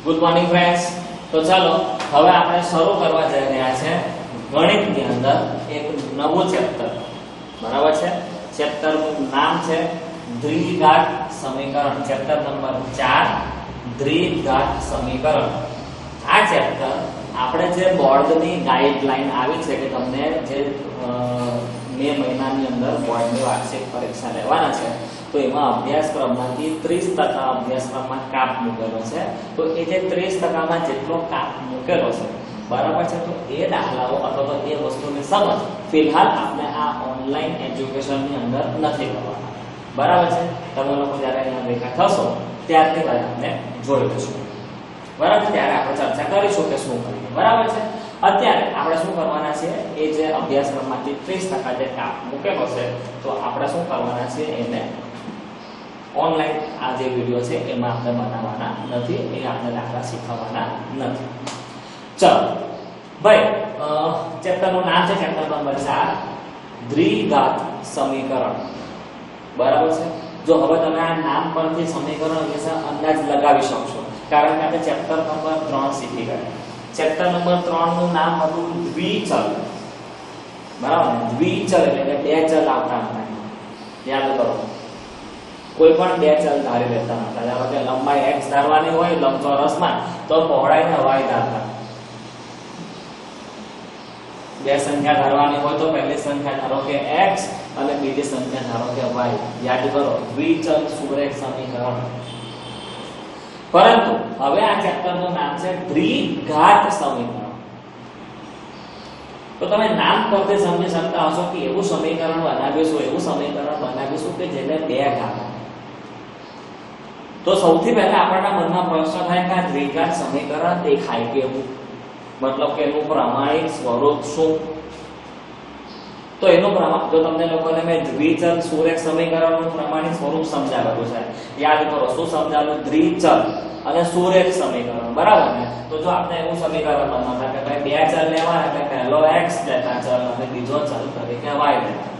Good morning friends. તો ચાલો હવે આપણે શરૂ કરવા જઈ રહ્યા છે ગણિતની અંદર એક નવું ચેપ્ટર, બરાબર છે। ચેપ્ટરનું નામ છે દ્વિઘાત સમીકરણ। ચેપ્ટર નંબર 4 દ્વિઘાત સમીકરણ। આ ચેપ્ટર આપણે જે બોર્ડની ગાઈડલાઈન આવી છે કે તમને જે મે મહિનાની અંદર બોર્ડની વાર્ષિક પરીક્ષા લેવાના છે, તો એમાં અભ્યાસક્રમમાંથી 30% અભ્યાસક્રમમાં કાપ મૂકેલો છે। તો એ જે 30%માં જેટલો કાપ મૂકેલો છે, બરાબર છે, તો એ દાખલાઓ અથવા તો એ વસ્તુની સમજ ફિલહાલ આપણે આ ઓનલાઈન એજ્યુકેશનની અંદર નથી કરવાના, બરાબર છે। તમે લોકો જ્યારે અહીંયા ભેગા થશો ત્યારથી આપણે જોઈ લઈશું, બરાબર। ત્યારે આપણે ચર્ચા કરીશું કે શું કરીએ, બરાબર છે। અત્યારે આપણે શું કરવાના છે, એ જે અભ્યાસક્રમમાંથી 30% જે કાપ મૂકેલો છે, તો આપણે શું કરવાના છે, એને ઓનલાઈન આ જે વિડિયો છે એમાં આપણે બનાવવાના નથી, એ આપણે દાખલા શીખવવાના નથી। ચલો ભાઈ, ચેપ્ટરનું નામ છે ચેપ્ટર નંબર 4 દ્વિઘાત સમીકરણ, બરાબર છે। જો હવે તમે આ નામ પરથી સમીકરણ વિશે અંદાજ લગાવી શકશો, કારણ કે આપણે ચેપ્ટર નંબર 3 શીખી ગયા। ચેપ્ટર નંબર 3 નું નામ હતું દ્વિચલ, બરાબર। દ્વિચલ એટલે કે બે ચલ આવતા હતા, યાદ કરો। કોઈ પણ બે ચલ ધારી લેતા હતા, ધારો કે લંબાઈ x ધારવાની હોય લંબચોરસમાં, તો પહોળાઈને y ધારતા। બે સંખ્યા ધારવાની હોય તો પહેલી સંખ્યા ધારો કે x અને બીજી સંખ્યા ધારો કે y, યાદ કરો, દ્વિચલ સુરેખ સમીકરણ। પરંતુ હવે આ ચેપ્ટરનું નામ છે દ્વિઘાત સમીકરણ। તો તમે નામ પરથી સમજી શકતા હશો કે એવું સમીકરણ બનાવીશું કે જેને બે ઘાત। તો સૌથી પહેલા આપણા મનમાં પ્રશ્ન થાય કે આ દ્વિઘાત સમીકરણ દેખાય કેવું, મતલબ કે એનું પ્રમાણિક સ્વરૂપ શું? તો એનું જો તમને લોકોને મેં દ્વિચલ સુરેખ સમીકરણનું પ્રમાણિક સ્વરૂપ સમજાવેલું છે, યાદ કરો શું સમજાવેલું? દ્વિચલ અને સુરેખ સમીકરણ, બરાબર ને? તો જો આપણે એવું સમીકરણ બનાવતા કે ભાઈ બે ચલ લેવાના, એટલે પહેલો x લેતા ચલ અને બીજો ચલ તરીકે y લેતા,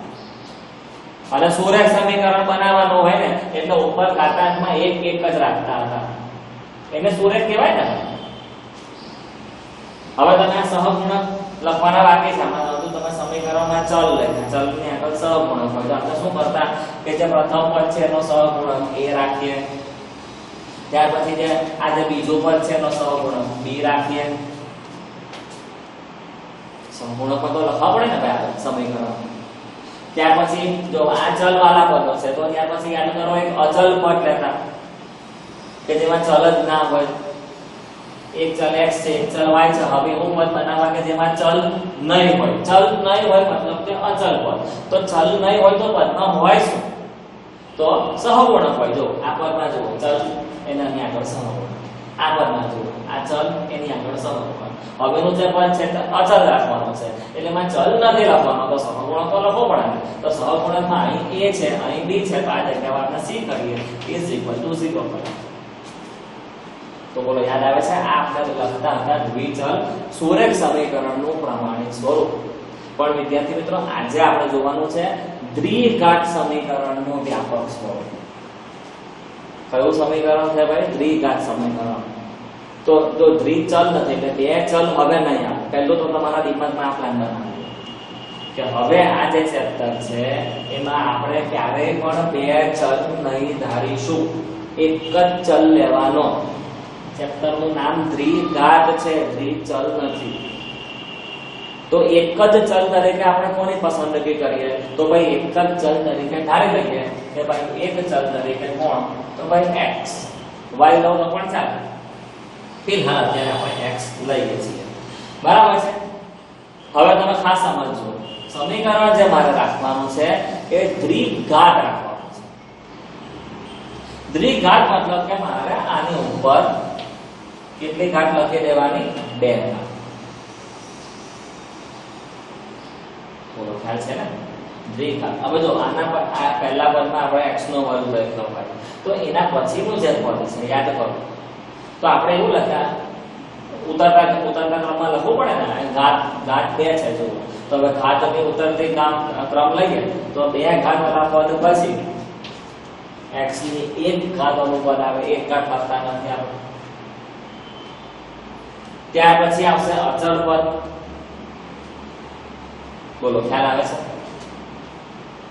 અને સુરેખ સમીકરણ બનાવવાનું હોય ને એટલે ઉપર ઘાતાંકમાં એક જ રાખતા હતા, એને સુરેખ કહેવાય ને। હવે તમે આ સહગુણક લખવાના બાકી છે, આમાં નતું તમે સમીકરણમાં ચલ લેતા, ચલની આગળ સહગુણક હોય તો આપણે શું કરતા કે જે પ્રથમ પદ છે એનો સહગુણક a રાખીએ, ત્યાર પછી જે આ જે બીજો પદ છે એનો સહગુણક b રાખીએ। સહગુણક તો લખવા પડે ને ભાઈ સમીકરણ। ત્યાર પછી જો આ ચલ વાળા પદો છે તો ત્યાર પછી યાદ કરો એક અચલ પદ લેતા કે જેમાં ચલ જ ના હોય, એક ચલ x છે એક ચલ y છે। હવે એવું પદ બનાવવા કે જેમાં ચલ નહીં હોય, ચલ નહીં હોય મતલબ કે અચલ પદ। તો ચલ નહીં હોય તો પદમાં હોય શું? તો સહગુણક હોય। જો આ પદમાં જુઓ ચલ, એની આગળ સહગુણક, આ પદમાં જુઓ આ ચલ, એની આગળ સહગુણક। હવેનું જે પદ છે તે અચલ રાખવાનું છે, એટલે એમાં ચલ નથી લખવાનો, તો સહગુણક તો લખવો પડે ને। તો સહગુણકમાં અહીં a છે અહીં b છે, તો આ જગ્યાએ આપણે c કરીએ = 0 પર। તો બોલો યાદ આવે છે? આ આપણે લખતા હતા દ્વિચલ સુરેખ સમીકરણનું પ્રમાણિક સ્વરૂપ। પણ વિદ્યાર્થી મિત્રો, આજે આપણે જોવાનું છે દ્વિઘાત સમીકરણનું વ્યાપક સ્વરૂપ। કયું સમીકરણ છે ભાઈ? દ્વિઘાત સમીકરણ। તો જો દ્વિચલ નથી એટલે બે ચલ હવે નહીં આવે, પહેલું તો તમારા દિમાગમાં આ પ્લાન બનાવો કે હવે આ જે ચેપ્ટર છે એમાં આપણે ક્યારેય પણ બે ચલ નહીં ધારીશું, એક જ ચલ લેવાનો। ચેપ્ટરનું નામ દ્વિઘાત છે, દ્વિચલ નથી। તો એક જ ચલ તરીકે આપણે કોની પસંદગી કરીએ? તો ભાઈ એક જ ચલ તરીકે ધારી લઈએ કે ભાઈ એક ચલ તરીકે કોણ? તો ભાઈ x, y લો તો પણ ચાલે, ફિલહાલ અત્યારે આપણે x લઈએ છીએ, બરાબર છે। હવે તમે ખાસ સમજો, સમીકરણ જે મારે રાખવાનું છે એ દ્વિઘાત રાખવાનું છે। દ્વિઘાત મતલબ કે મારે આની ઉપર કેટલી ઘાત લખી દેવાની? 2 ઘાત। બોલો ખ્યાલ છે ને? દ્વિઘાત। હવે જો આના પર આ પહેલા પદમાં આપણે x નો વર્ગ લખ્યો હોય, તો એના પછીનું જે પદ છે યાદ કરો, તો આપણે એવું લખ્યા ઉતરતા ક્રમમાં લખવું પડે ને, ઘાત 2 છે જો, તો હવે ઘાતની ઉતરતી ક્રમ લઈએ તો 2 ઘાત વાળા પદ પછી x ની 1 ઘાત અનુપદ આવે, 1 ઘાત લખતા નથી આપણે, ત્યાર પછી આવશે અચળ પદ. બોલો ખ્યાલ આવે છે?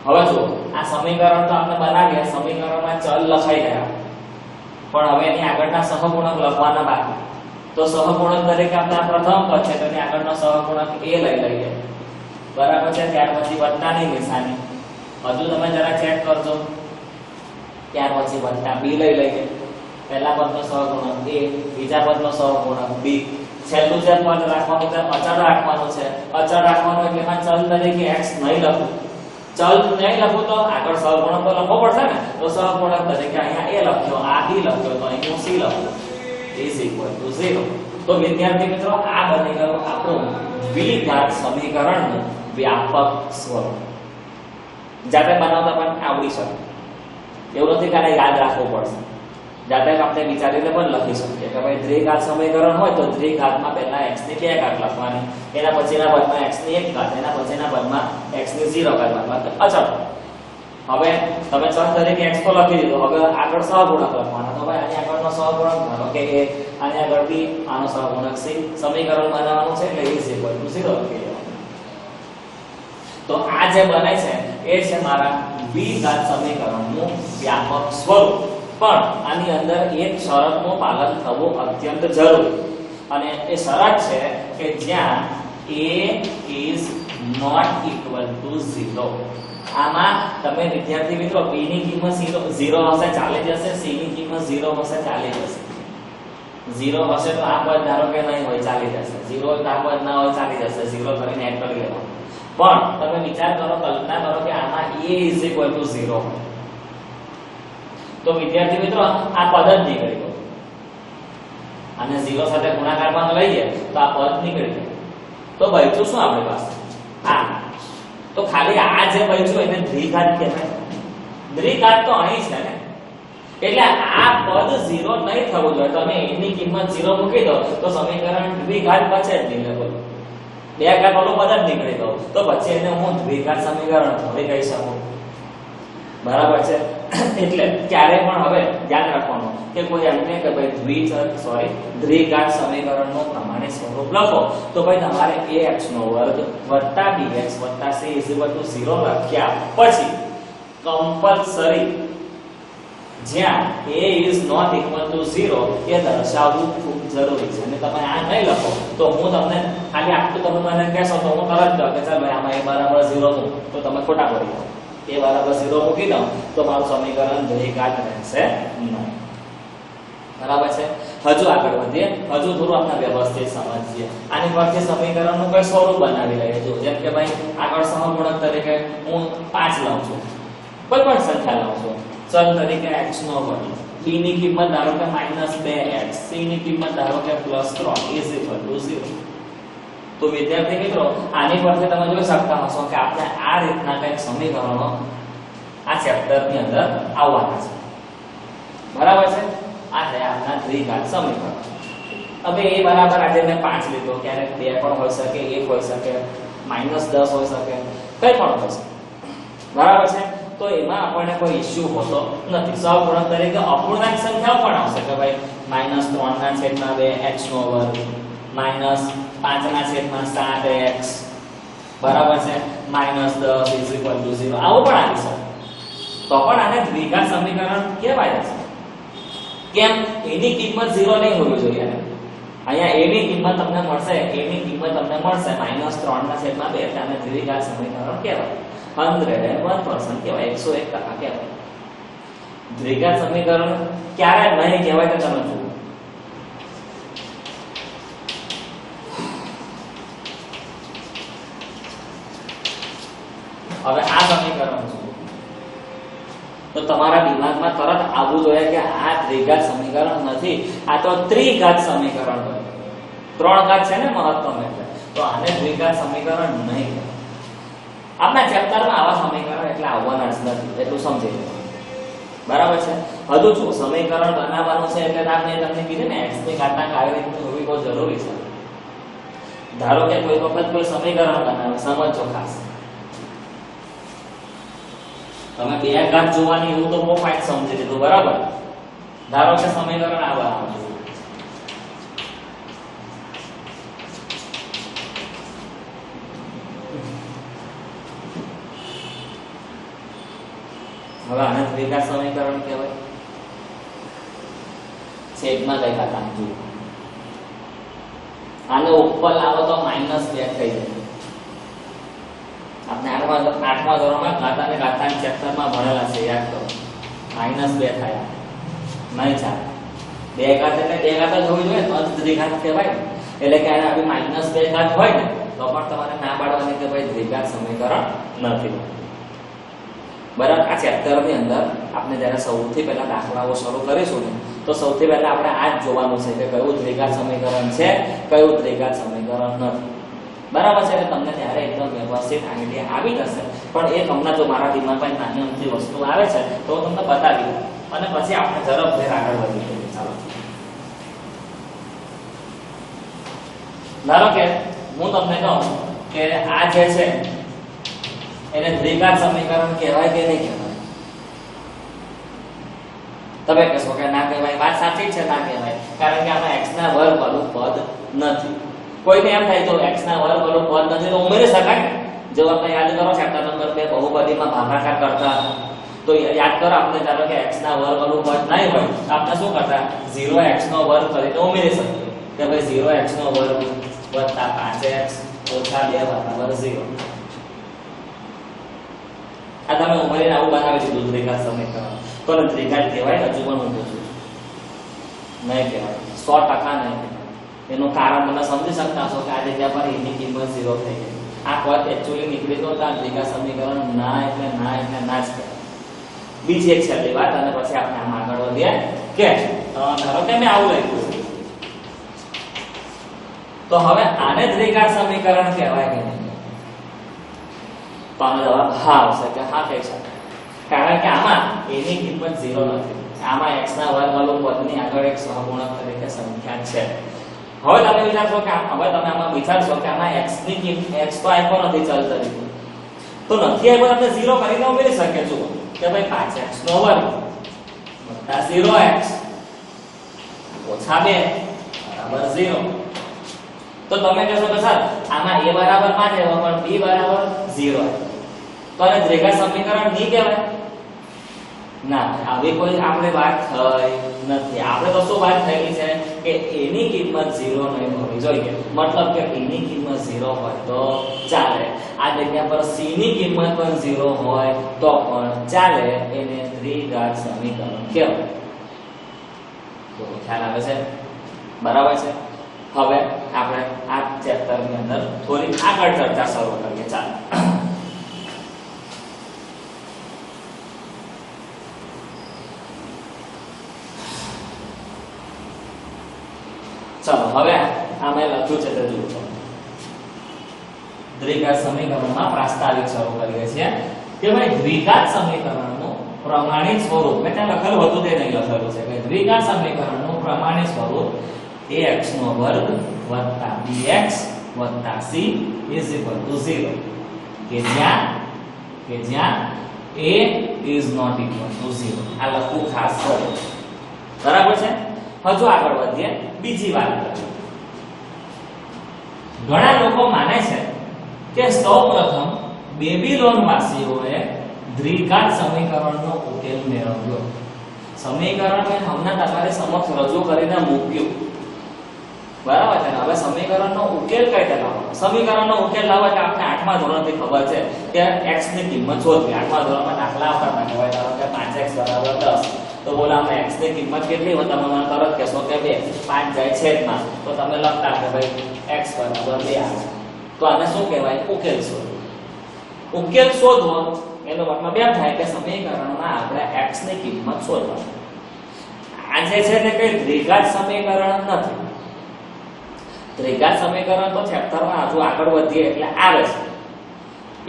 હવે જુઓ આ સમીકરણ તો આપણે બનાવ્યા, સમીકરણમાં ચલ લખાઈ ગયા, પણ હવે એની આગળના સહગુણક લખવાના બાકી. તો સહગુણક તરીકે આપણા પ્રથમ પદ છે તો એની આગળનો સહગુણક a લઈ લઈએ, બરાબર છે. ત્યાર પછી વત્તાની નિશાની, હજુ તમે જરા ચેક કરજો. ત્યાર પછી વત્તા b લઈ લઈએ, પહેલા પદનો સહગુણક a, બીજા પદનો સહગુણક b, છેલ્લું જે પદ રાખવાનું છે અચળ રાખવાનું છે. અચળ રાખવાનું એટલે એમાં ચલ તરીકે x નહીં લખું, ચલ નહીં લખું તો આગળ સહગુણક તો લખવો પડશે ને. તો સહગુણક તરીકે અહીંયા a લખ્યો, આ b લખ્યો, તો અહીં હું c લખું is equal to 0. તો વિદ્યાર્થી મિત્રો આ બની ગયું આપણું દ્વિઘાત સમીકરણનું વ્યાપક સ્વરૂપ. જાતે બનાવતા પણ આવડી શકે, એવું નથી કે આને યાદ રાખવું પડશે. જાતે આપણે વિચારીને પણ લખી શકીએ કે ભાઈ દ્વિઘાત સમીકરણ હોય તો દ્વિઘાતમાં પહેલા x ની 2 ઘાત લખવાની, એના પછીના પદમાં x ની 1 ઘાત, એના પછીના પદમાં x ની 0 ઘાત લખવાની. અચળ હવે તમે ચલ તરીકે x તો લખી દીધો, હવે આગળ સહગુણક લખવાનો. તો ભાઈ આની આગળનો સહગુણક ધારો કે a, આની આગળ b, આનો સહગુણક c. સમીકરણ બનાવવાનું છે એટલે is equal to 0 લખી દેવાનું. તો આ જે બને છે એ છે મારા દ્વિઘાત સમીકરણનું વ્યાપક સ્વરૂપ. પણ આની અંદર એક શરતનું પાલન થવું અત્યંત જરૂરી, અને એ શરત છે કે જ્યાં a is not equal to 0. આમાં તમે વિદ્યાર્થી મિત્રો b ની કિંમત 0 હશે ચાલી જશે, c ની કિંમત 0 હશે ચાલી જશે. 0 હશે તો આ પદ ધારો કે નહીં હોય ચાલી જશે, 0 હોય તો આ પદ ના હોય ચાલી જશે, 0 કરીને એડ કરી લેવાનું. પણ તમે વિચાર કરો, કલ્પના કરો કે આમાં a is equal to 0 તો વિદ્યાર્થી મિત્રો આ પદ જ નીકળી ગયું, અને 0 સાથે ગુણાકારમાં લઈએ તો આ પદ નીકળી ગયું. તો બચ્યું શું આપણી પાસે? આ તો ખાલી આ જે બચ્યું એને દ્વિઘાત કહેવાય. દ્વિઘાત તો અહીં છે ને, એટલે આ પદ 0 નહીં થવું જોઈએ. તમે a ની કિંમત 0 મૂકી દો તો સમીકરણ દ્વિઘાત બચે જ નહીં. બોલો બે ઘાત વાળું પદ જ નીકળી ગયું, તો પછી એને હું દ્વિઘાત સમીકરણ થોડી કહી શકું, બરાબર છે. એટલે ક્યારે પણ હવે ધ્યાન રાખવાનું કે કોઈ એમ કે ભાઈ દ્વિઘાત સમીકરણનું પ્રમાણિત સ્વરૂપ લખો તો ભાઈ તમારે ax² + bx + c = 0 લખ્યા પછી કમ્પલસરી જ્યાં a is not equal to 0 એ દર્શાવવું ખૂબ જરૂરી છે. અને તમે આ નહીં લખો તો હું તમને ખાલી આટલું તમે મને કહેશો તો હું તરત કહું કે ચાલ ભાઈ આમાં a = 0 મૂક, તો તમે ખોટા પડી જાઓ. a = 0 મૂકી દઉં તો મારું સમીકરણ દ્વિઘાત રહેશે નહીં, બરાબર છે. હજુ આગળ વધીએ, હજુ થોડું આપણે વ્યવસ્થિત સમજીએ. આની પરથી સમીકરણનું કોઈ સ્વરૂપ બનાવી લઈએ. જો જેમ કે ભાઈ આગળ સહગુણક તરીકે હું 5 લઉં છું, કોઈ પણ સંખ્યા લઉં છું ચલ તરીકે x નો વર્ગ, b ની કિંમત ધારો કે -2x, c ની કિંમત ધારો કે +3 = 0. તો વિદ્યાર્થી મિત્રો આની પરથી તમે જોઈ શકતા હશો કે આપણે આ રીતના કંઈક સમીકરણો આ ચેપ્ટરની અંદર આવવાના છે, બરાબર છે. આ છે આપણા દ્વિઘાત સમીકરણ. હવે a બરાબર આજે મેં 5 લીધો, ક્યારેક 2 પણ હોઈ શકે, 1 હોઈ શકે, -10 હોઈ શકે, કંઈ પણ હોઈ શકે, બરાબર છે. તો એમાં આપણને કોઈ ઇશ્યુ હોતો નથી. સહગુણક તરીકે અપૂર્ણાંક સંખ્યાઓ પણ આવશે કે ભાઈ -3/2 x², -5/7x, બરાબર છે, -10 = 0, આવું પણ આવી શકે. તો પણ આને દ્વિઘાત સમીકરણ કહેવાય છે. કેમ? એની કિંમત 0 નહીં હોવી જોઈએ. અહીંયા a ની કિંમત તમને મળશે, -3/2, એટલે દ્વિઘાત સમીકરણ કહેવાય. 101% કહેવાય, 101% કહેવાય. દ્વિઘાત સમીકરણ ક્યારે નહીં કહેવાય તો તમે જુઓ. હવે આ સમીકરણ જુઓ તો તમારા દિમાગમાં તરત આવવું જોઈએ કે આ દ્વિઘાત સમીકરણ નથી, આ તો ત્રિઘાત સમીકરણ બને. 3 ઘાત છે ને મહત્તમ, એટલે તો આને દ્વિઘાત સમીકરણ નહીં કહેવાય. આપણા ચેપ્ટરમાં આવા સમીકરણ એટલે આવવાના જ નથી, એટલું સમજી લેવાનું, બરાબર છે. હજુ જો સમીકરણ બનાવવાનું છે એટલે તમને કીધું ને x ની ઘાતાંક આવી રીતની હોવી બહુ જરૂરી છે. ધારો કે કોઈ વખત કોઈ સમીકરણ બનાવે, સમજો ખાસ, તમે 2 ઘાત જોવાની એવું તો બહુ ફાઇન સમજી લીધું, બરાબર. ધારો કે સમીકરણ આવા હવે આને દ્વિઘાત સમીકરણ કહેવાય. છેદમાં કઈ ઘાતાંક જુઓ, આને ઉપર લાવો તો -2 થઈ જાય. આપણે આઠમા ધોરણમાં ઘાત અને ઘાતાંક ચેપ્ટરમાં ભણેલા છે, યાદ કરો. -2 થાય નહીં ચાલે. બે ઘાત એટલે બે ઘાત જ હોવી જોઈએ, તો દ્વિઘાત કહેવાય. એટલે કે આને આવી -2 ઘાત હોય ને તો પણ તમારે ના પાડવાની કે ભાઈ દ્વિઘાત સમીકરણ નથી. બરાબર. આ ચેપ્ટરની અંદર આપણે જ્યારે સૌથી પહેલા દાખલાઓ શરૂ કરીશું ને તો સૌથી પહેલા આપણે આ જ જોવાનું છે કે કયું દ્વિઘાત સમીકરણ છે, કયું દ્વિઘાત સમીકરણ નથી. બરાબર છે. તમને ત્યારે એકદમ વ્યવસ્થિત આઈડિયા આવી જશે. પણ એ તમને જો મારા દિમાગમાં નાની અમથી વસ્તુ આવે છે તો હું તમને બતાવી દઉં અને પછી આપણે ઝડપથી આગળ વધીએ. ચાલો, ધારો કે હું તમને કહું કે આ જે છે એને દ્વિઘાત સમીકરણ કહેવાય કે નહીં કહેવાય? તમે કહેશો કે ના કહેવાય. વાત સાચી છે, ના કહેવાય. કારણ કે આમાં x ના વર્ગ વાળું પદ નથી. કોઈને એમ થાય તો x ના વર્ગ વાળું પદ નથી તો ઉમેરી શકાય ને. જો આપણે યાદ કરો ચેપ્ટર નંબર 2 બહુપદીમાં ભાગાકાર કરતા તો યાદ કરો આપણે ધારો કે x ના વર્ગ વાળું પદ નહીં હોય તો આપણે શું કરતા 0x નો વર્ગ કરીને ઉમેરી શકીએ કે ભાઈ 0x નો વર્ગ વત્તા 5x ઓછા 2 બરાબર 0. આ તમે ઉમેરીને આવું બનાવી દીધું દ્વિઘાત સમીકરણ. તો દ્વિઘાત કહેવાય? હજુ પણ હું પૂછું, નહીં કહેવાય. 100% નહીં. એનું કારણ તમે સમજી શકતા છો કે આ જગ્યા પર એની કિંમત 0 થઈ ગઈ. આ પદ એક્ચ્યુઅલી નીકળી તો આ દ્વિઘાત સમીકરણ ના એટલે ના એટલે ના જ કહેવાય. બીજી એક છેલ્લી વાત અને પછી આપણે આમ આગળ વધીએ કે ધારો કે મેં આવું લખ્યું છે તો હવે આને દ્વિઘાત સમીકરણ કહેવાય કે નહીં? તો આનો જવાબ હા આવશે કે હા કહી શકાય. કારણ કે આમાં એની કિંમત 0 નથી. આમાં x ના વર્ગ વાળું પદની આગળ એક સહગુણક તરીકે સંખ્યા છે. હવે તમે વિચારશો કે હવે તમે આમાં વિચારશો કે આમાં x ની કિંમત x તો આપ્યો નથી ચલ તરીકે, તો નથી આપ્યો આપણે 0 કરીને ઉમેરી શકીએ. જુઓ કે ભાઈ 5x નો વર્ગ વત્તા 0x ઓછા 2 બરાબર 0. તો તમે કહેશો કે સર આમાં a બરાબર 5 આવ્યો પણ b બરાબર 0. તો આને દ્વિઘાત સમીકરણ નહીં કહેવાય? ના, આવી કોઈ આપણે વાત થઈ નથી. આપણે તો શું વાત થયેલી છે કે એની કિંમત 0 નહીં હોવી જોઈએ. મતલબ કે b ની કિંમત 0 હોય તો ચાલે. આ જગ્યા પર c ની કિંમત પણ 0 હોય તો પણ ચાલે. એને દ્વિઘાત સમીકરણ કહેવાય. તો ખ્યાલ આવે છે? બરાબર છે. હવે આપણે આ ચેપ્ટરની અંદર થોડી આગળ ચર્ચા શરૂ કરીએ. ચાલો, ચલો હવે આ મેં લખ્યું છે તે જુઓ. દ્વિઘાત સમીકરણમાં પ્રાસ્તાવિક શરૂ કરીએ છીએ કે ભાઈ દ્વિઘાત સમીકરણનું પ્રમાણિત સ્વરૂપ, મેં ત્યાં લખેલું હતું તે નહીં લખેલું છે કે દ્વિઘાત સમીકરણનું પ્રમાણિત સ્વરૂપ ax નો વર્ગ વત્તા bx વત્તા c = 0 કે જ્યાં a is not equal to 0. આ લખવું ખાસ કરો. બરાબર છે. હજુ આગળ વધીએ. બીજી વાત કરીએ. ઘણા લોકો માને છે કે સૌપ્રથમ બેબીલોન વાસીઓએ દ્વિઘાત સમીકરણનો ઉકેલ મેળવ્યો. સમીકરણ મેં હમણાં તમારી સમક્ષ રજૂ કરીને મૂક્યું. બરાબર છે. હવે સમીકરણનો ઉકેલ કઈ રીતે લાવવાનો? સમીકરણનો ઉકેલ લાવવા એટલે આપણે 8મા ધોરણથી ખબર છે કે x ની કિંમત શોધવી. 8મા ધોરણમાં દાખલા આવતા હતા કે ધારો કે 5x = 10 તો બોલો આપણે x ની કિંમત કેટલી હોય? તમે મને તરત કહેશો કે 2. 5 જાય છેદમાં તો તમે લખતા કે ભાઈ x = 2 આવે. તો આને શું કહેવાય? ઉકેલ શોધવો. ઉકેલ શોધવો એનો મતલબ એમ થાય કે સમીકરણમાં આપણે x ની કિંમત શોધવાની. આ જે છે તે કઈ દ્વિઘાત સમીકરણ નથી. દ્વિઘાત સમીકરણ તો ચેપ્ટરમાં હજુ આગળ વધીએ એટલે આવે છે.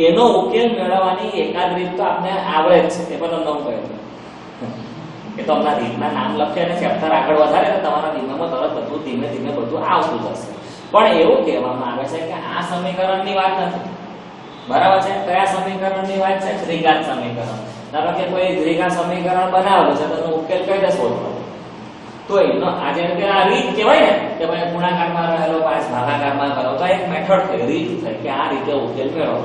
એનો ઉકેલ મેળવવાની એકાદ રીત તો આપણે આવડે જ છે. તે પણ તમને કહી દઉં. એ તો આપણા રીતના નામ લખીએ અને ચેપ્ટર આગળ વધારે તો તમારા દિમાગમાં તરત બધું ધીમે ધીમે બધું આવતું જશે. પણ એવું કહેવામાં આવે છે કે આ સમીકરણની વાત નથી. બરાબર છે. કયા સમીકરણની વાત છે? દ્વિઘાત સમીકરણ. ધારો કે કોઈ દ્વિઘાત સમીકરણ બનાવેલું છે તો એનો ઉકેલ કઈ રીતે શોધવાનો? તો એનો આજે કે આ રીત કહેવાય ને કે ભાઈ ગુણાકારમાં રહેલો 5 ભાગાકારમાં કરો તો એક મેથડ થઈ, રીત થઈ કે આ રીતે ઉકેલ મેળવો.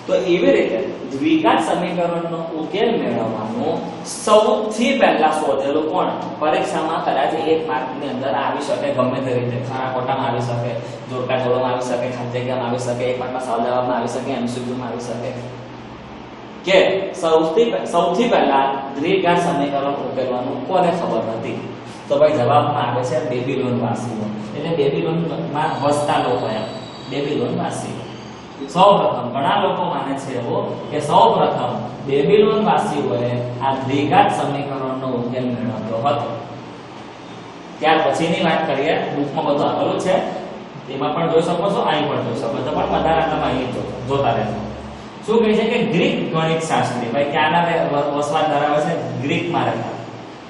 તો એવી રીતે દ્વિઘાત સમીકરણનો ઉકેલ મેળવવાનું સૌથી પહેલા શોધેલું કોણ? પરીક્ષામાં કદાચ 1 માર્કની અંદર આવી શકે, ગમે તે રીતે ખરા ખોટામાં આવી શકે, જોડકા જોડોમાં આવી શકે, ખાલી જગ્યામાં આવી શકે, 1 માર્કમાં સવાલ જવાબમાં આવી શકે, એમસીક્યુમાં આવી શકે કે સૌથી પહેલા દ્વિઘાત સમીકરણ ઉકેલવાનું કોને ખબર હતી? તો ભાઈ જવાબમાં આવે છે બેબીલોન વાસીઓ, એટલે બેબીલોનમાં વસતા લોકો, એમ બેબીલોન વાસીઓ. સૌપ્રથમ ઘણા લોકો માને છે એવું કે સૌપ્રથમ બેબીલોન વાસીઓએ આ દ્વિઘાત સમીકરણનો ઉકેલ મેળવ્યો હતો. ત્યાર પછીની વાત કરીએ, બુકમાં બધું આપેલું છે, એમાં પણ જોઈ શકો છો, અહીં પણ જોઈ શકો છો, પણ વધારે તમે અહીં જોતા રહેજો. શું કહે છે કે ગ્રીક ગણિત શાસ્ત્રી, ભાઈ ક્યાંના વસવાટ ધરાવે છે? ગ્રીકમાં રહેતા.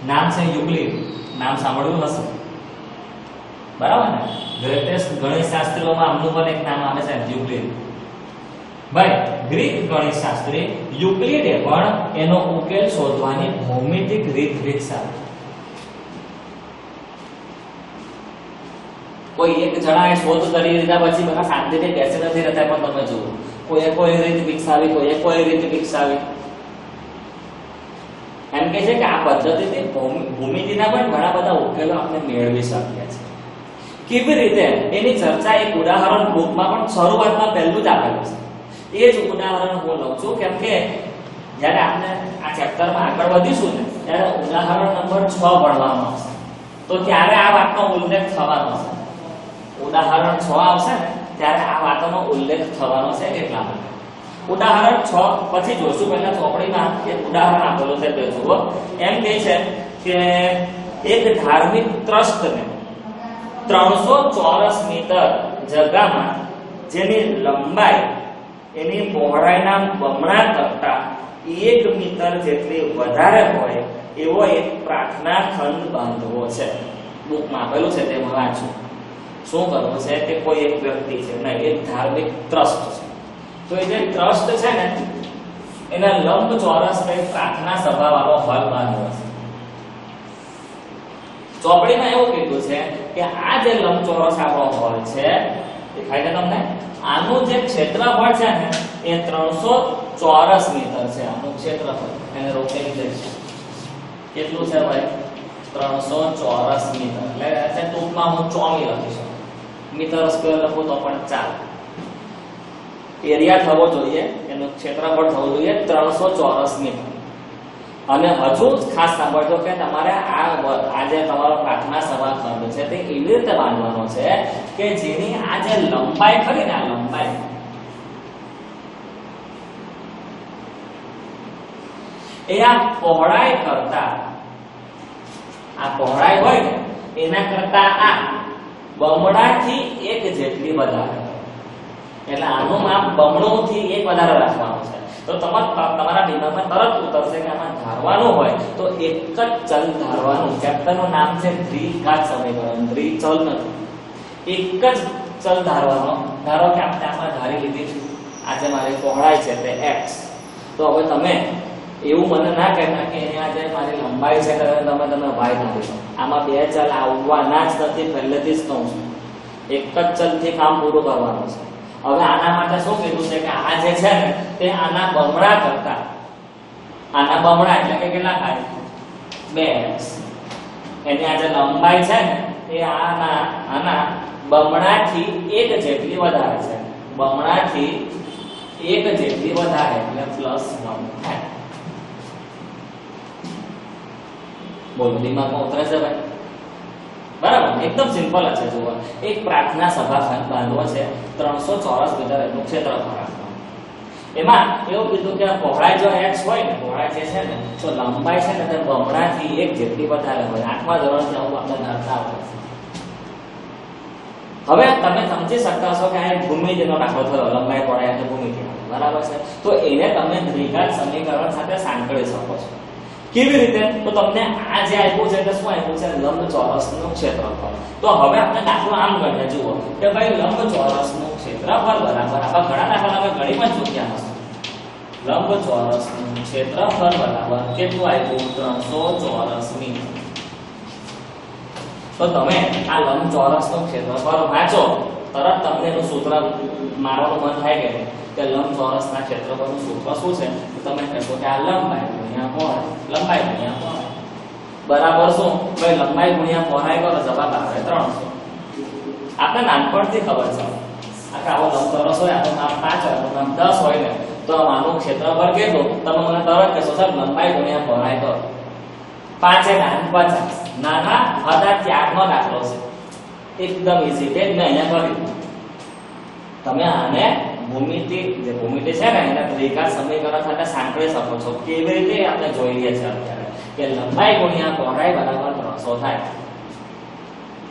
નામ છે યુક્લિડ, નામ સાંભળ્યું હશે, બરાબર ને? ગ્રેટેસ્ટ ગણિત શાસ્ત્રીઓમાં આમનું પણ એક નામ આવે છે, યુક્લિડ. ભાઈ ગ્રીક ગણિત શાસ્ત્રી યુક્લિડે પણ એનો ઉકેલ શોધવાની ભૌમિતિક રીત વિકસાવી. કોઈ એક જણાએ શોધ કરી લીધા પછી બધા શાંતિથી બેસી નથી રહેતા, પણ તમે જુઓ કોઈ રીત વિકસાવી, કોઈ રીત વિકસાવી. એમ કે છે કે આ પદ્ધતિથી ભૂમિતિના પણ ઘણા બધા ઉકેલો આપણે મેળવી શકીએ છીએ. કેવી રીતે એની ચર્ચા એક ઉદાહરણ બુકમાં પણ શરૂઆતમાં પહેલું જ આપેલું છે. એ જ ઉદાહરણ હું લઉં છું, કેમ કે જ્યારે આપણે આ ચેપ્ટરમાં આગળ વધીશું ને ત્યારે ઉદાહરણ નંબર 6 ભણવાનું આવશે, તો ત્યારે આ વાતનો ઉલ્લેખ થવાનો છે. ઉદાહરણ 6 આવશે ને ત્યારે આ વાતનો ઉલ્લેખ થવાનો છે. એટલા માટે ઉદાહરણ 6 પછી જોશું. પહેલા ચોપડીમાં એક ઉદાહરણ આપેલું છે, તે જુઓ. એમ કહે છે કે એક ધાર્મિક ટ્રસ્ટને 300 ચોરસ મીટર જગ્યામાં જેની લંબાઈ એની પહોળાઈના બમણા કરતા 1 મીટર જેટલી વધારે હોય એવો એક પ્રાર્થના ખંડ બાંધવો છે. બુકમાં આપેલું છે, તે વાંચો. શું કરવું છે કે કોઈ એક વ્યક્તિ છે, નહીં, એક ધાર્મિક ટ્રસ્ટ છે. તો એ જે ટ્રસ્ટ છે ને એના લંબચોરસ કઈ પ્રાર્થના સભા વાળો હોલ બાંધવો છે. ચોપડીમાં એવું કીધું છે કે આ જે લંબચોરસ આપણો હોલ છે, દેખાય છે તમને? આનું જે ક્ષેત્રફળ છે ને એ 300 ચોરસ મીટર છે. આનું ક્ષેત્રફળ એને રોકેલી છે. કેટલું છે ભાઈ? 300 ચોરસ મીટર. એટલે ટૂંકમાં હું ચોમી લખી શકું, મીટર સ્ક્વેર લખું તો પણ ચાલે. એરિયા થવો જોઈએ, એનું ક્ષેત્રફળ થવું જોઈએ 300 ચોરસ મીટર. અને હજુ ખાસ સાંભળજો કે તમારે આ જે તમારો પ્રાર્થના સભા ખંડ છે તે એવી રીતે બાંધવાનો છે કે જેની આ જે લંબાઈ ખરી ને, આ લંબાઈ એ આ પહોળાઈ કરતા, આ પહોળાઈ હોય ને એના કરતા આ બમણાથી 1 જેટલી વધારે. એટલે આનું માપ બમણુંથી 1 વધારે રાખવાનું છે. તો તમારા દિમાગમાં તરત ઉતરશે કે આમાં ધારવાનું હોય તો એક જ ચલ ધારવાનું. ચેપ્ટરનું નામ છે દ્વિઘાત સમીકરણ, દ્વિચલ નથી. એક જ ચલ ધારવાનો. ધારો કે આપણે આમાં ધારી લીધી આજે મારી પહોળાઈ છે તે x. તો હવે તમે એવું મને ના કહેતા કે એની આજે મારી લંબાઈ છે તમે y ધારી લો. આમાં 2 ચલ આવવાના જ નથી, પહેલેથી જ કહું છું. એક જ ચલથી કામ પૂરું કરવાનું છે. હવે આના માટે શું કીધું છે કે આ જે છે ને તે આના બમણા કરતા, આના બમણા એટલે કે કેટલા થાય? 2x. એની આ જે લંબાઈ છે ને એ આના બમણાથી 1 જેટલી વધારે છે. બમણાથી 1 જેટલી વધારે એટલે +1 થાય. બોલો, દિમાગમાં ઉતરે છે ભાઈ? બરાબર, એકદમ સિમ્પલ છે. જુઓ, એક પ્રાર્થના સભા ખંડ બાંધવો છે, 300 ચોરસ મીટર એનું ક્ષેત્રફળ રાખવાનું. એમાં એવું કીધું કે પહોળાઈ જો x હોય ને, પહોળાઈ જે છે ને, તો લંબાઈ છે ને તે બમણાથી 1 જેટલી વધારે હોય. 8મા ધોરણથી આવું આપણે ધારતા આવડે છે. હવે તમે સમજી શકતા છો કે આ ભૂમિતિનો દાખલો થયો, લંબાઈ પહોળાઈ અને ભૂમિતિ, બરાબર છે? તો એને તમે દ્વિઘાત સમીકરણ સાથે સાંકળી શકો છો. કેવી રીતે? તો તમને આ જે આપ્યું છે તે શું આપ્યું છે? લંબચોરસનું ક્ષેત્રફળ. તો હવે આપણે દાખલો આમ ગણીએ. જુઓ કે ભાઈ લંબચોરસનું ક્ષેત્રફળ બરાબર, આપણે ઘણા દાખલા અમે ગણીમાં જ ચૂક્યા હશે. લંબચોરસનું ક્ષેત્રફળ બરાબર કેટલું આપ્યું? 300 ચોરસ મીટર. તો તમે આ લંબચોરસનું ક્ષેત્રફળ વાંચો તરત તમને એનું સૂત્ર મારવાનું મન થાય કે લંબચોરસના ક્ષેત્રફળનું સૂત્ર શું છે? તો તમે કહેશો કે આ લંબાઈ ગુણ્યા પહોળાઈ, લંબાઈ ગુણ્યા પહોળાઈ બરાબર શું? ભાઈ લંબાઈ ગુણ્યા પહોળાઈ કરો, જવાબ આવે 300. આપણે નાનપણથી ખબર છે આ આવો લંબચોરસ હોય, આનું નામ 5 હોય, આનું નામ 10 હોય ને તો આનું ક્ષેત્રફળ કેટલું? તમે મને તરત કહેશો સર લંબાઈ ગુણ્યા પહોળાઈ કરો. 5 × 50 નાના હતા ત્યારનો દાખલો છે, એકદમ ઈઝી. તે મેં અહીંયા કર્યું. તમે આને ભૂમિતિ છે ને એના દ્વિઘાત સમીકરણ સાથે સાંકળી શકો છો. કેવી રીતે આપણે જોઈ લઈએ છીએ અત્યારે કે લંબાઈ ગુણ્યા પહોળાઈ બરાબર 300 થાય.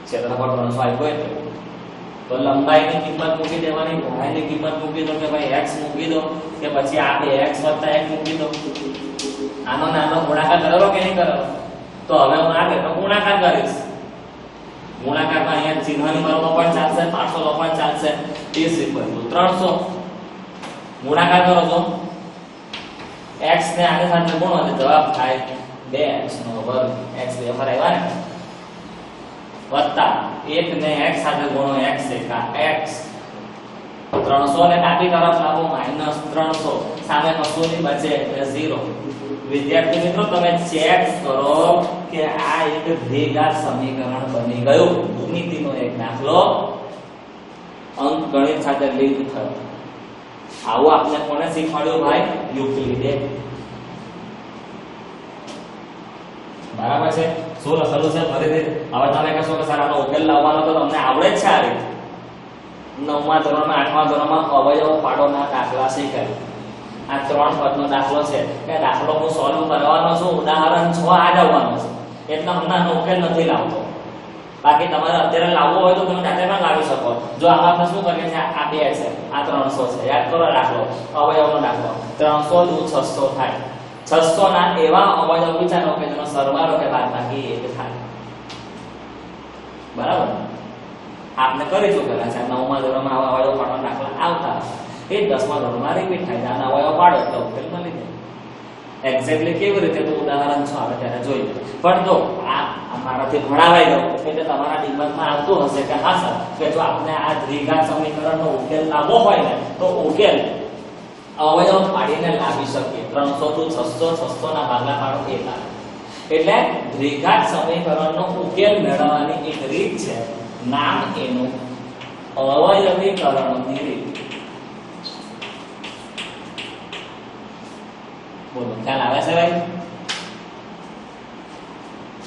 ક્ષેત્રફળ 300 આવ્યું તો લંબાઈની કિંમત મૂકી દેવાની, પહોળાઈની કિંમત મૂકી દો કે ભાઈ x મૂકી દો કે પછી આ 2x + 1 મૂકી દો. આનો નાનો ગુણાકાર કરો કે નહીં કરો? તો હવે હું આ બેનો ગુણાકાર કરીશ. ગુણાકારમાં અહીંયા ચિહ્નની મારો પણ ચાલશે, 500 નો પણ ચાલશે. is equal to 300. ગુણાકાર કરો છો x ને આની સાથે ગુણો એટલે જવાબ થાય 2x². x બે વખત આવ્યા ને, વત્તા 1 ને x સાથે ગુણો x એકા x. 300 ને ડાબી તરફ લાવો -300. સામે કશું નહીં બચે એટલે 0. વિદ્યાર્થી મિત્રો તમે ચેક કરો કે આ એક દ્વિઘાત સમીકરણ બની ગયું. ભૂમિતિનો એક દાખલો અંકગણિત સાથે લિંક થયો. આવું આપણે કોને શીખવાડ્યું ભાઈ? યુક્લિડે. બરાબર છે. શું લખેલું છે ફરીથી? હવે તમે કહેશો કે સર આનો ઉકેલ લાવવાનો તો તમને આવડે જ છે આ રીતે. 9મા ધોરણમાં 8મા ધોરણમાં અવયવ પાડોના દાખલા શીખ્યા. આ 3 પદનો દાખલો છે. કે દાખલો હું સોલ્વ કરવાનો છું, ઉદાહરણ 6 આ જ આવવાનો છે, એટલે હમણાં ઉકેલ નથી લાવતો. બાકી તમારે અત્યારે લાવવો હોય તો તમે જાતે પણ લાવી શકો. જો આમાં શું કરીએ છે, આ 2 છે, આ 300 છે. યાદ કરો દાખલો, અવયવનો દાખલો. 300 + 600 થાય. 600 ના એવા અવયવ વિચારો કે જેનો સરવાળો કે બાદબાકી 1 થાય. બરાબર? આપને કરી ચૂકેલા છે. 9મા ધોરણમાં આવા અવયવ પાડવાના દાખલા આવતા હતા. એ 10મા ધોરણમાં રિપીટ થાય. આના અવયવ પાડો એટલે ઉકેલ મળી જાય. એક્ઝેક્ટલી કેવી રીતે તો ઉદાહરણ 6 આવે ત્યારે જોઈએ. પણ જો આ મારાથી ભણાવાઈ ગયો એટલે તમારા દિમાગમાં આવતું હશે કે હા સર, કે જો આપણે આ દ્વિઘાત સમીકરણનો ઉકેલ લાવવો હોય ને તો ઉકેલ અવયવ પાડીને લાવી શકીએ. 300 * 600, 600 ના ભાગલા પાડો 1 આવે. એટલે દ્વિઘાત સમીકરણનો ઉકેલ મેળવવાની એક રીત છે, નામ એનું અવયવીકરણની રીત. બોલો ખ્યાલ આવે છે ભાઈ?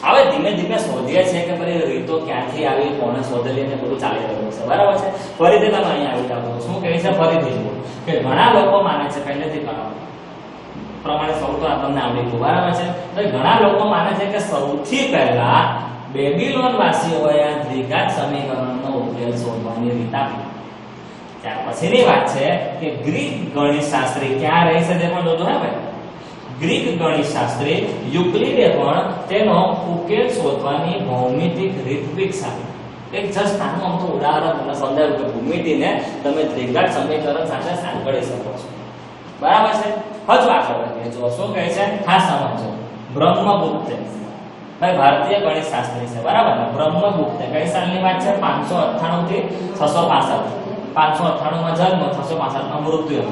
હવે ધીમે ધીમે શોધીએ છે કે ભાઈ રીતો ક્યાંથી આવી, કોને શોધેલી ને બધું ચાલી રહ્યું છે. બરાબર છે. ફરીથી તમે અહીંયા આવી જાવ. શું કહે છે ફરીથી જુઓ કે ઘણા લોકો માને છે, પહેલેથી પ્રમાણે સૌ તો તમને આવડી ગયું. બરાબર છે. તો ઘણા લોકો માને છે કે સૌથી પહેલા બેબીલોન વાસીઓએ આ દ્વિઘાત સમીકરણનો ઉકેલ શોધવાની રીત આપી. ત્યાર પછીની વાત છે કે ગ્રીક ગણિતશાસ્ત્રી ક્યાં રહે છે તે પણ જોજો હે ભાઈ. ગ્રીક ગણિતશાસ્ત્રી યુક્લિડે પણ તેનો ઉકેલ શોધવાની ભૌમિતિક રીત વિકસાવી. એક જસ્ટ નાનું અમથું ઉદાહરણ તમને સમજાવ્યું કે ભૂમિતિને તમે દ્વિઘાત સમીકરણ સાથે સાંકળી શકો છો. બરાબર છે. હજુ આગળ વધીએ. જો શું કહે છે ખાસ સમજો. બ્રહ્મગુપ્ત ભાઈ ભારતીય ગણિતશાસ્ત્રી છે. બરાબર ને? બ્રહ્મગુપ્ત કઈ સાલની વાત છે? 598 થી 665. 598 માં જન્મ, 665 માં મૃત્યુ.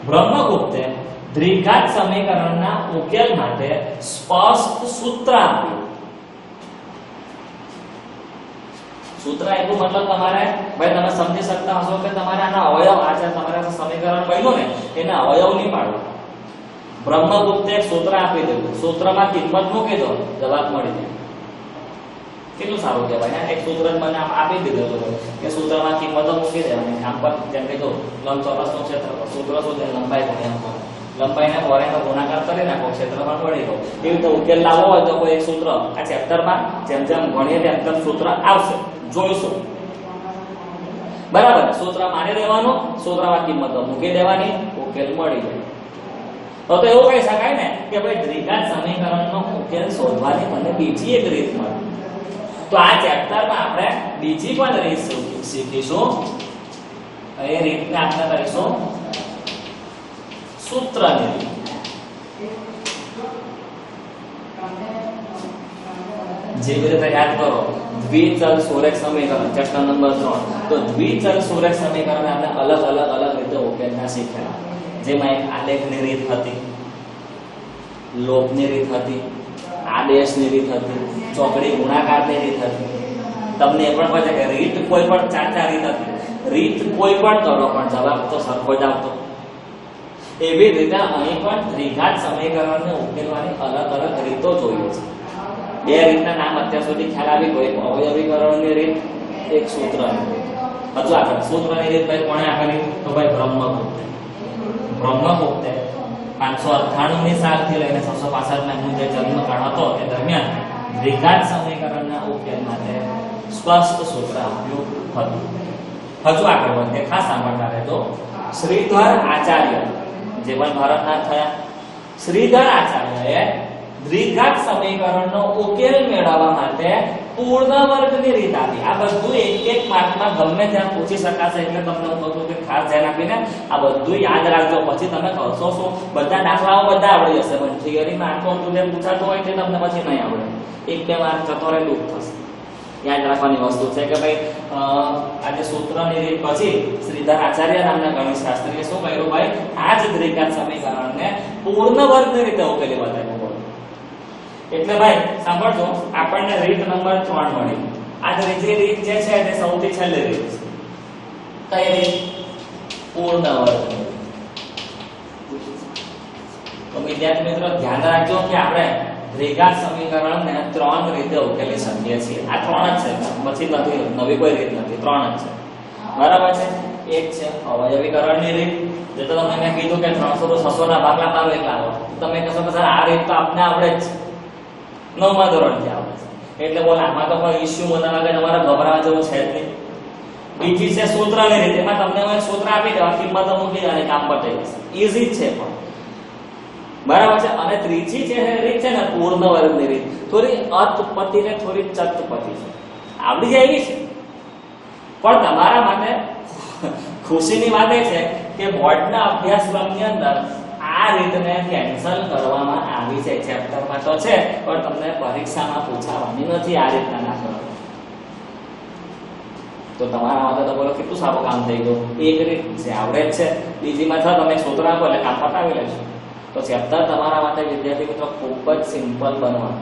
બ્રહ્મગુપ્તે દ્વિઘાત સમીકરણના ઉકેલ માટે સ્પષ્ટ સૂત્ર આપ્યું. સૂત્ર આપ્યું મતલબ તમારે ભાઈ તમે સમજી શકતા હશો કે તમારે આના અવયવ આ જે તમારે સમીકરણ બન્યું ને એના અવયવ નહીં પાડવા. બ્રહ્મગુપ્તે એક સૂત્ર આપી દીધું. સૂત્રમાં કિંમત મૂકી દો, જવાબ મળી જાય. કેટલું સારું કહેવાય. એક સૂત્ર મને આપી દીધું કે સૂત્રમાં કિંમતો મૂકી દેવાની. આમ પર જેમ કે જો લંબચોરસનું ક્ષેત્રફળ, સૂત્ર શું છે? લંબાઈ ગુણ્યા પહોળાઈ. લંબાઈને પહોળાઈનો ગુણાકાર કરી નાખો, ક્ષેત્રફળ મળી ગયો. એવી રીતે ઉકેલ લાવવો હોય તો કોઈ એક સૂત્ર આ ચેપ્ટરમાં જેમ જેમ ભણીએ તેમ સૂત્ર આવશે, જોઈશું. બરાબર? સૂત્ર માની દેવાનું, સૂત્રમાં કિંમતો મૂકી દેવાની, ઉકેલ મળી જાય. તો એવું કહી શકાય ને કે ભાઈ દ્વિઘાત સમીકરણનો ઉકેલ શોધવાની મને બીજી એક રીત મળી. તો આ ચેપ્ટરમાં આપણે બીજી પણ રીત શીખીશું. એ રીતને આપણે કરીશું સૂત્રની રીત. જેવી રીતે યાદ કરો દ્વિચલ સુરેખ સમીકરણ ચેપ્ટર નંબર 3. તો દ્વિચલ સુરેખ સમીકરણ આપણે અલગ રીતે ઉકેલના શીખ્યા, જેમાં એક આલેખની રીત હતી, લોપની રીત હતી, આદેશની રીત હતી, ચોકડી ગુણાકારની રીત હતી. તમને એ પણ કહે કે રીત કોઈ પણ 4 રીત હતી, રીત કોઈ પણ કરો પણ જવાબ તો સરખો જ આવતો. એવી રીતે અહીં પણ દ્વિઘાત સમીકરણને ઉકેલવાની અલગ રીતો જોઈએ છે. 2 રીતના નામ અત્યાર સુધી ખ્યાલ આવી ગયો, એક અવયવીકરણની રીત, એક સૂત્રની રીત. હજુ આગળ સૂત્રની રીત ભાઈ કોણે આપેલી? તો ભાઈ બ્રહ્મગુપ્તે. 598 ની સાલથી લઈને 665 ના જે જન્મકાળ હતો તે દરમિયાન દ્વિઘાત સમીકરણના ઉકેલ માટે સ્પષ્ટ સૂત્ર આપ્યું હતું. હજુ આગળ વધે, ખાસ સાંભળતા રહેજો. શ્રીધર આચાર્ય જે પણ ભારતના થયા, શ્રીધર આચાર્યએ દ્વિઘાત સમીકરણનો ઉકેલ મેળવવા માટે પૂર્ણ વર્ગની રીત આપી. આ બધું એક માર્કમાં ગમે ત્યાં પૂછી શકાશે, એટલે તમને હું કહું છું કે ખાસ ધ્યાન આપીને આ બધું યાદ રાખજો. પછી તમે કરશો શું? બધા દાખલાઓ બધા આવડી જશે, પણ થિયરીમાં આખો જે પૂછાતું હોય તે તમને પછી નહીં આવડે. 1-2 માર્ક જતો રહે, દુઃખ થશે. યાદ રાખવાની વસ્તુ છે કે ભાઈ આજે સૂત્રની રીત પછી શ્રીધર આચાર્ય નામના ગણિતશાસ્ત્રીએ શું કર્યું? ભાઈ આ જ દ્વિઘાત સમીકરણને પૂર્ણ વર્ગની રીતે ઉકેલી બતાવ્યું. એટલે ભાઈ સાંભળજો, આપણને રીત નંબર 3 મળી. આ ત્રીજી રીત જે છે તે સૌથી છેલ્લી રીત છે. કઈ રીત? પૂર્ણ વર્ગની. તો વિદ્યાર્થી મિત્રો ધ્યાન રાખજો કે આપણે દ્વિઘાત સમીકરણને 3 રીતે ઉકેલી શકીએ છીએ. આ 3 જ છે, પછી નથી, નવી કોઈ રીત નથી, 3 જ છે. બરાબર છે? એક છે અવયવીકરણની રીત, જે તો તમને મેં કીધું કે 300 તો 600 ના ભાગલા પાડો એટલા આવડે. તમે કહેશો કે સર આ રીત તો આપને આવડે જ, 9મા ધોરણથી આવડે છે, એટલે બોલ આમાં તો કોઈ ઇશ્યુ મને લાગે તમારે ગભરાવા જેવું છે જ નહીં. બીજી છે સૂત્રની રીત, એમાં તમને હું સૂત્ર આપી દેવા, કિંમતો મૂકી અને કામ પતાવી જશે, ઈઝી જ છે પણ. બરાબર છે? અને ત્રીજી જે રીત છે ને પૂર્ણ વર્ગની રીત, થોડી અતપતિ ને થોડી ચતપતિ છે, આવડી જાય એવી છે. પણ તમારા માટે ખુશીની વાત એ છે કે બોર્ડના અભ્યાસક્રમની અંદર આ રીતને કેન્સલ કરવામાં આવી છે. ચેપ્ટરમાં તો છે પણ તમને પરીક્ષામાં પૂછાવાની નથી આ રીતના દાખલા. તો તમારા માટે તો બોલો કેટલું સારું કામ થઈ ગયું. એક રીત છે આવડે જ છે, બીજીમાં તમે સૂત્ર આપો એટલે કામ પતાવી લેજો. તો ચેપ્ટર તમારા માટે વિદ્યાર્થી મિત્રો ખૂબ જ સિમ્પલ બનવાનું.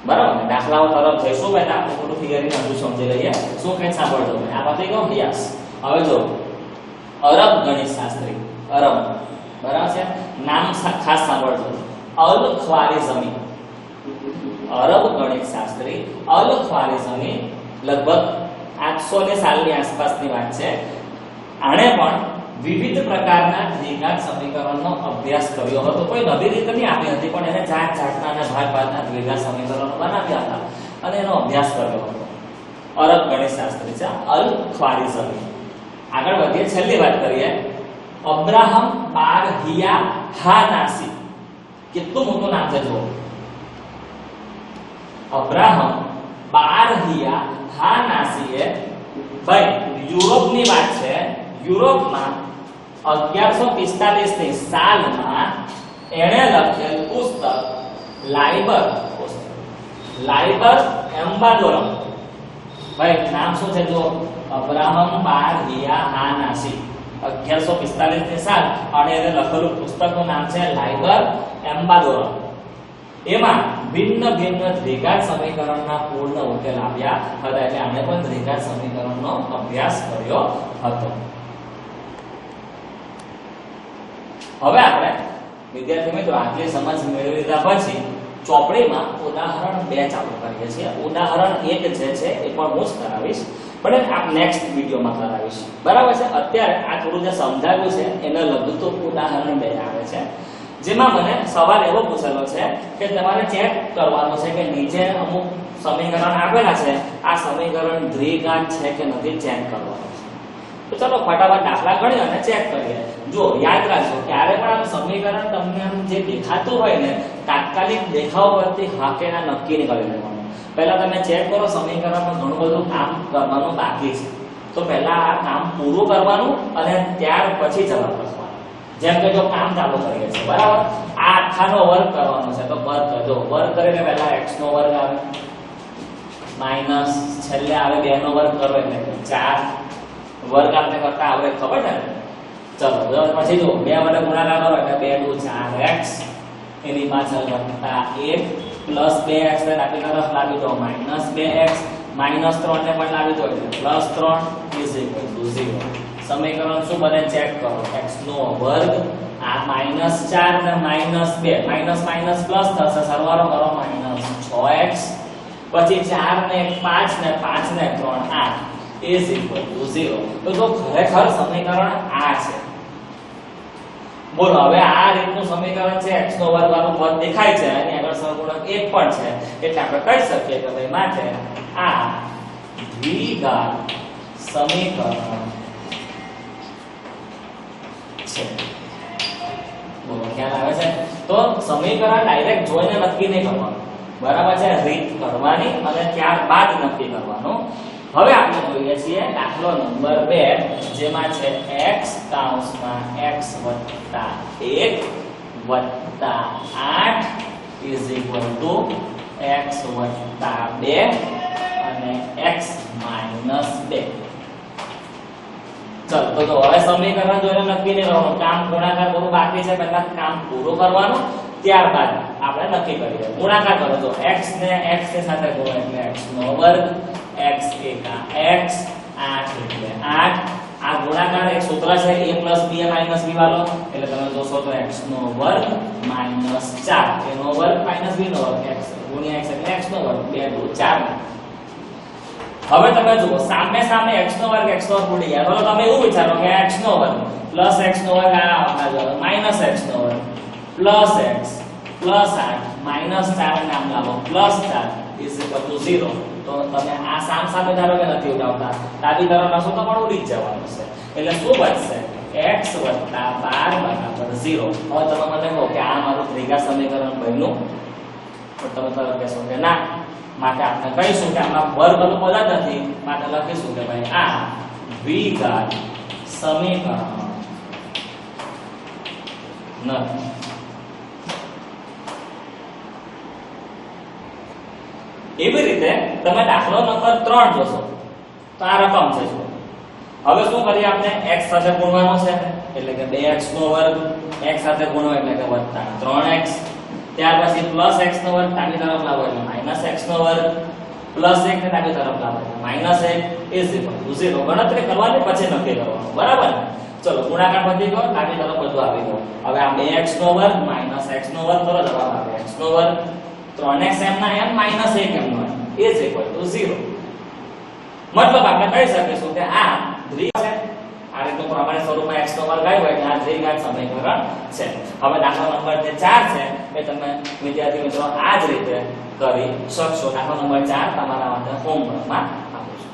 બરાબર ને? દાખલાઓ તરફ જઈશું ભાઈ, આપણે થોડું થિયરીને હજુ સમજી લઈએ. શું કંઈ સાંભળજો ભાઈ, આ પતી ગયો. યસ. હવે જો અરબ ગણિતશાસ્ત્રી, અરબ, બરાબર છે, નામ ખાસ સાંભળજો, અલ ખ્વારિઝમી. અરબ ગણિતશાસ્ત્રી અલ ખ્વારિઝમી લગભગ 800 સાલની આસપાસની વાત છે. આણે પણ વિવિધ પ્રકારના દ્વિઘાત સમીકરણનો અભ્યાસ કર્યો હતો. કોઈ નવી રીત નહીં આપી હતી, પણ એને જાતના અને ભાતના દ્વિઘાત સમીકરણો બનાવ્યા હતા અને એનો અભ્યાસ કર્યો હતો. અરબ ગણિતશાસ્ત્રી છે અલ ખ્વારિઝમી. આગળ વધીએ, છેલ્લી વાત કરીએ. અબ્રાહમ બારહિયા હાનાસી. કેટલું મોટું નામ છે જુઓ. અબ્રાહમ બારહિયા હાનાસીએ ભાઈ યુરોપની વાત છે. યુરોપમાં 1145 ની સાલમાં એણે લખેલ પુસ્તક લાઇબર એમ્બાડોરમ. ભાઈ નામ શું છે જુઓ, અબ્રાહમ બારહિયા હાનાસી. 1145 ની સાલ અને એને લખેલું પુસ્તકનું નામ છે લાઇબર એમ્બાડોરમ. એમાં ભિન્ન દ્વિઘાત સમીકરણના પૂર્ણ ઉકેલ આપ્યા હતા. એટલે આને પણ દ્વિઘાત સમીકરણનો અભ્યાસ કર્યો હતો. હવે આપણે વિદ્યાર્થી મિત્રો આટલી સમજ મેળવી લીધા પછી ચોપડીમાં ઉદાહરણ 2 ચાલુ કરીએ છીએ. ઉદાહરણ 1 જે છે એ પણ હું જ કરાવીશ, પણ આ નેક્સ્ટ વિડીયોમાં કરાવીશ. બરાબર છે? અત્યારે આ થોડું જે સમજાવ્યું છે એને લગતું ઉદાહરણ 2 આવે છે, જેમાં મને સવાલ એવો પૂછેલો છે કે તમારે ચેક કરવાનું છે કે નીચે અમુક સમીકરણ આપેલા છે, આ સમીકરણ દ્વિઘાત છે કે નથી, ચેક કરવાનું. તો ચલો ફટાફટ દાખલા ગણીએ અને ચેક કરીએ. જો યાદ રાખજો, ક્યારે પણ આ સમીકરણ તમને જે દેખાતું હોય ને, તાત્કાલિક દેખાવ પરથી હા કે ના નક્કી નહીં કરી લેવાનું. પહેલા તમે ચેક કરો, સમીકરણમાં ઘણું બધું કામ કરવાનું બાકી છે, તો પહેલા આ કામ પૂરું કરવાનું અને ત્યાર પછી જવાબ લખવાનો. જેમ કે જો કામ ચાલુ કરીએ છીએ, બરાબર, આ આખાનો વર્ગ કરવાનો છે, તો વર્ગ કરજો. વર્ગ કરીને પહેલા x નો વર્ગ આવે, માઇનસ છેલ્લે આવે 2 નો વર્ગ કરો એટલે 4 વર્ગ આપણે કરતા આવડે ખબર છે ને? ચલો પછી જો 2 વડે ગુણાકાર કરો એટલે 2 * 4x એની પાછળ વત્તા 1 પ્લસ 2x ને ડાબી તરફ લાવી દો માઇનસ 2x માઇનસ 3 ને પણ લાવી દો એટલે પ્લસ 3 ઇઝ ઇક્વલ ટુ 0. સમીકરણ શું બને ચેક કરો. x નો વર્ગ આ માઇનસ 4 ને માઇનસ 2 માઇનસ માઇનસ પ્લસ થશે સરવાળો કરો માઇનસ 6x પછી 4 ને 5 ને 5 ને 3 8 ઇઝ ઇક્વલ ટુ 0. તો જો ખરેખર સમીકરણ આ છે. બોલો હવે આ રીતનું સમીકરણ છે x નો વર્ગ વાળું પદ દેખાય છે અને આગળ સહગુણક 1 પણ છે એટલે આપણે કહી શકીએ કે ભાઈ માટે આ દ્વિઘાત સમીકરણ છે. બોલો ખ્યાલ આવે છે? તો સમીકરણ ડાયરેક્ટ જોઈને નક્કી નહીં કરવાનું, બરાબર છે? રીત કરવાની અને ત્યારબાદ નક્કી કરવાનું. હવે આપણે જોઈએ છીએ દાખલો નંબર 2 જેમાં છે x કૌંસમાં x વત્તા 1 વત્તા 8 ઇઝ ઇક્વલ ટુ x વત્તા 2 અને x માઇનસ 2. ચલો તો જો હવે સમીકરણ જોઈને નક્કી નહીં કરવાનું, કામ ગુણાકાર કરવું બાકી છે, પહેલા કામ પૂરું કરવાનું ત્યારબાદ આપણે નક્કી કરીએ. ગુણાકાર કરો તો x ને x ની સાથે ગુણો એટલે x નો વર્ગ x એકા x 8 એટલે 8. આ ગુણાકાર એક સૂત્ર છે a + b - b વાળો એટલે તમે જોશો તો x નો વર્ગ -4 a નો વર્ગ - b નો વર્ગ x ગુણ્યા x એટલે x નો વર્ગ 2 * 4. હવે તમે જુઓ સામે સામે x નો વર્ગ ઉડી ગયા. તો તમે એવું વિચારો કે x નો વર્ગ પ્લસ x નો વર્ગ આ માઈનસ x નો વર્ગ પ્લસ x પ્લસ 8 -4 નામ લાવો પ્લસ 4 ઇઝ ઇક્વલ ટુ 0. તો તમે આ સામ સામે ધારો કે નથી ઉડાવતા, ડાબી તરફ લખો તો પણ ઉડી જ જવાનું છે. એટલે શું બનશે? x + 12 = 0. હવે તમે મને કહો કે આ મારું ત્રિઘાત સમીકરણ બન્યું, પણ તમે તરત કહેશો કે ના, માટે આપણે કહીશું કે આમાં વર્ગ તો પદ જ નથી, માટે લખીશું કે ભાઈ આ દ્વિઘાત સમીકરણ નથી. એવી રીતે તમે દાખલો નંબર 3 જોશો તો આ રકમ છે. હવે શું કરીએ? આપણે x સાથે ગુણવાનો છે એટલે કે 2x નો વર્ગ x સાથે ગુણો એટલે કે વત્તા 3x. ત્યાર પછી પ્લસ x નો વર્ગ ડાબી તરફ લાવો એટલે માઈનસ x નો વર્ગ પ્લસ 1 ને ડાબી તરફ લાવો એટલે માઈનસ 1 ઇઝ ઇક્વલ ટુ 0. ગણતરી કરવાની પછી નક્કી કરવાનું, બરાબર ને? ચલો ગુણાકાર પતી ગયો, ડાબી તરફ બધું આવી ગયું. હવે આ 2x નો વર્ગ માઈનસ x નો વર્ગ કરો, જવાબ આવે x નો વર્ગ 3x m ના m માઈનસ 1 m નો ઇઝ ઇક્વલ ટુ 0. મતલબ આપણે કહી શકીશું કે આ દ્વિઘાત છે. આ રીતનું પ્રમાણિત સ્વરૂપમાં x નો વર્ગ આવ્યો એટલે આ દ્વિઘાત સમીકરણ છે. હવે દાખલા નંબર 4 છે એ તમે વિદ્યાર્થી મિત્રો આ જ રીતે કરી શકશો. દાખલા નંબર 4 તમારા માટે હોમવર્કમાં આપું છું.